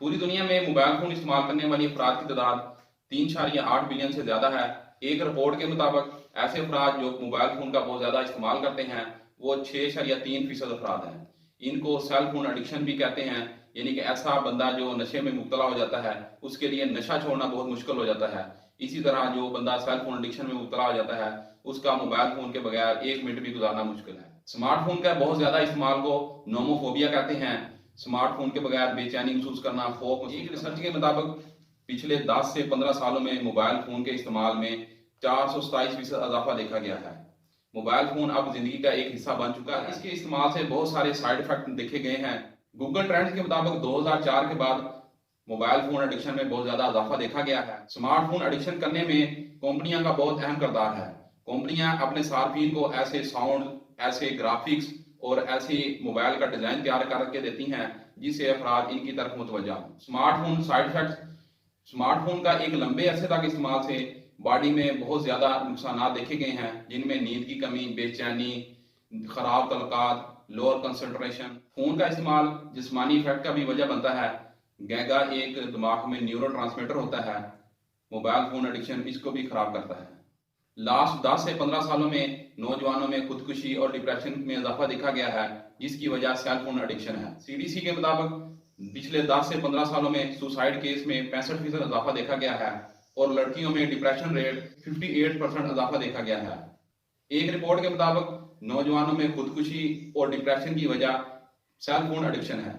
पूरी दुनिया में मोबाइल फोन इस्तेमाल करने वाली अफराद की तादाद 3.8 बिलियन से ज्यादा है। एक रिपोर्ट के मुताबिक ऐसे अफराद जो मोबाइल फोन का बहुत ज्यादा इस्तेमाल करते हैं वो 6.3% अफराद हैं। इनको सेल फोन एडिक्शन भी कहते हैं, यानी कि ऐसा बंदा जो नशे में मुब्तला हो जाता है उसके लिए नशा छोड़ना बहुत मुश्किल हो जाता है। इसी तरह जो बंदा सेल फोन एडिक्शन में मुब्तला हो जाता है उसका मोबाइल फोन के बगैर 1 मिनट भी गुजारना मुश्किल है। स्मार्टफोन का बहुत ज्यादा इस्तेमाल को नोमोफोबिया कहते हैं। स्मार्टफोन के बगैर बेचैनी महसूस करना, खौफ। एक रिसर्च के मुताबिक पिछले 10 से 15 सालों में मोबाइल फोन के इस्तेमाल में 427% इजाफा देखा गया है। मोबाइल फोन अब जिंदगी का एक हिस्सा बन चुका है। इसके इस्तेमाल से बहुत सारे साइड इफेक्ट देखे गए हैं। गूगल ट्रेंड्स के मुताबिक 2004 के बाद मोबाइल फोन एडिक्शन में बहुत ज्यादा इजाफा देखा गया है। स्मार्टफोन एडिक्शन करने में कंपनियां का बहुत अहम किरदार है। कंपनियां अपने सार्फिन को ऐसे साउंड, ऐसे ग्राफिक्स और ऐसे मोबाइल का डिजाइन तैयार करके देती हैं जिससे अफराद इनकी तरफ मुतवज्जा हों। Smartphone side effects. स्मार्टफोन का एक लंबे अरसे तक इस्तेमाल से बॉडी में बहुत ज्यादा नुकसान देखे गए हैं, जिनमें नींद की कमी, बेचैनी, खराब तलकात, लोअर कंसंट्रेशन। फोन का इस्तेमाल जिस्मानी इफेक्ट का भी वजह बनता है। गैगा एक दिमाग में न्यूरोट्रांसमीटर होता है। मोबाइल फोन एडिक्शन इसको भी खराब करता है। लास्ट 10 से 15 सालों में नौजवानों में खुदकुशी और डिप्रेशन में इजाफा देखा गया है, जिसकी वजह सेल फोन एडिक्शन है। सीडीसी के मुताबिक पिछले 10 से 15 सालों में सुसाइड केस में 65% इजाफा देखा गया है और लड़कियों में डिप्रेशन रेट 58% इजाफा देखा गया है। एक रिपोर्ट के मुताबिक नौजवानों में खुदकुशी और डिप्रेशन की वजह सेल फोन एडिक्शन है।